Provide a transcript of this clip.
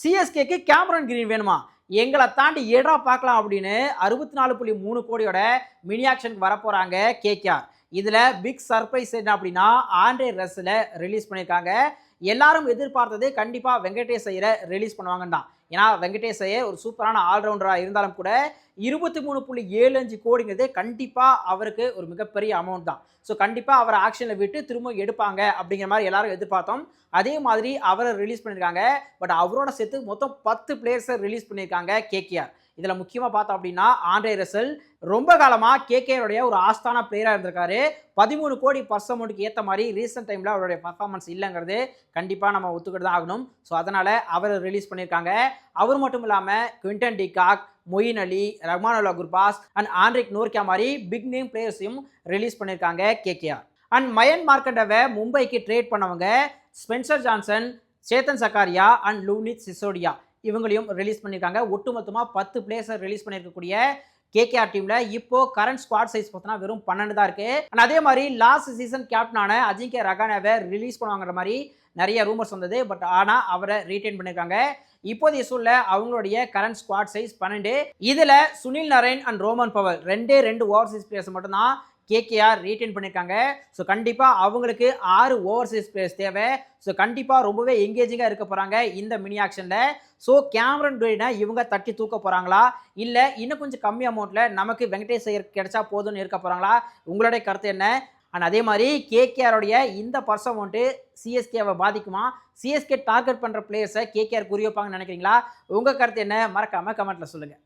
சிஎஸ்கேக்கு Cameron green வேணுமா? எங்கள தாண்டி எட்றா பார்க்கலாம் அப்படின்னு 64.3 கோடியோட மினி ஆக்ஷனுக்கு வரப்போறாங்க கேகேஆர். இதுல பிக் சர்ப்ரைஸ் என்ன அப்படின்னா, ஆண்ட்ரே ரஸ்ஸல ரிலீஸ் பண்ணியிருக்காங்க. எல்லாரும் எதிர்பார்த்தது கண்டிப்பா வெங்கடேஷ் ஐயரை ரிலீஸ் பண்ணுவாங்கன்னு தான். ஏன்னா வெங்கடேஷ் ஐயர் ஒரு சூப்பரான ஆல்ரவுண்டரா இருந்தாலும் கூட 23.75 கோடிங்கிறது கண்டிப்பா அவருக்கு ஒரு மிகப்பெரிய அமௌண்ட் தான். ஸோ கண்டிப்பா அவரை ஆக்ஷன்ல விட்டு திரும்ப எடுப்பாங்க அப்படிங்கிற மாதிரி எல்லாரும் எதிர்பார்த்தோம். அதே மாதிரி அவரை ரிலீஸ் பண்ணியிருக்காங்க. பட் அவரோட சேர்த்து மொத்தம் 10 பிளேயர்ஸை ரிலீஸ் பண்ணியிருக்காங்க கேகேஆர். இதுல முக்கியமா பார்த்தோம் அப்படின்னா ஆண்ட்ரே ரசல் ரொம்ப காலமா கேகேஆருடைய ஒரு ஆஸ்தான பிளேயரா இருந்திருக்காரு. 13 கோடி பர்ஸ் அமௌண்ட்டுக்கு ஏற்ற மாதிரி ரீசெண்ட் டைம்ல அவருடைய பர்ஃபார்மன்ஸ் இல்லைங்கிறது கண்டிப்பா நம்ம ஒத்துக்கிட்டு தான் ஆகணும். ஸோ அதனால அவரை ரிலீஸ் பண்ணியிருக்காங்க. அவர் மட்டும் இல்லாம Quinton de Kock, Moeen Ali, Rahmanullah Gurbaz and Anrich Nortje மாதிரி பிக் நேம் பிளேயர்ஸையும் ரிலீஸ் பண்ணியிருக்காங்க கேகேஆர். அண்ட் மயன் மார்க்கண்டவை மும்பைக்கு ட்ரேட் பண்ணவங்க Spencer Johnson, Chetan Sakariya and Luvnith Sisodia இவங்களையும் ரிலீஸ் பண்ணியிருக்காங்க. ஒட்டுமொத்தமாக 10 பிளேயர்ஸை ரிலீஸ் பண்ணியிருக்கக்கூடிய கேகேஆர் டீம்ல இப்போ கரண்ட் ஸ்குவாட் சைஸ் பார்த்தோன்னா வெறும் 12 தான் இருக்கு. அண்ட் அதே மாதிரி லாஸ்ட் சீசன் கேப்டனான அஜிங்கிய ரகானேவை ரிலீஸ் பண்ணுவாங்கிற மாதிரி நிறைய ரூமர்ஸ் வந்தது. பட் ஆனால் அவரை ரீடைன் பண்ணியிருக்காங்க. இப்போதைய சூழ்நிலை அவங்களுடைய கரண்ட் ஸ்குவாட் சைஸ் 12. இதுல Sunil Narine and Rovman Powell ரெண்டு ஓவர்சீஸ் பிளேயர்ஸ் மட்டும்தான் கேகேஆர் ரீடைன் பண்ணியிருக்காங்க. ஸோ கண்டிப்பாக அவங்களுக்கு 6 ஓவர்சீஸ் பிளேயர்ஸ் தேவை. ஸோ கண்டிப்பாக ரொம்பவே எங்கேஜிங்காக இருக்க போகிறாங்க இந்த மினி ஆக்ஷனில். ஸோ கேமரன் கிரீனை இவங்க தட்டி தூக்க போகிறாங்களா, இல்லை இன்னும் கொஞ்சம் கம்மி அமௌண்ட்டில் நமக்கு வெங்கடேஷ் ஐயர் கிடைச்சா போதும்னு இருக்க போகிறாங்களா? உங்களுடைய கருத்து என்ன? அண்ட் அதே மாதிரி கேகேஆருடைய இந்த பர்ஸ் அமௌண்ட்டு சிஎஸ்கேவை பாதிக்குமா? சிஎஸ்கே டார்கெட் பண்ணுற பிளேயர்ஸை கேகேஆர் குறி வைப்பாங்கன்னு நினைக்கிறீங்களா? உங்கள் கருத்து என்ன? மறக்காமல் கமெண்ட்டில் சொல்லுங்கள்.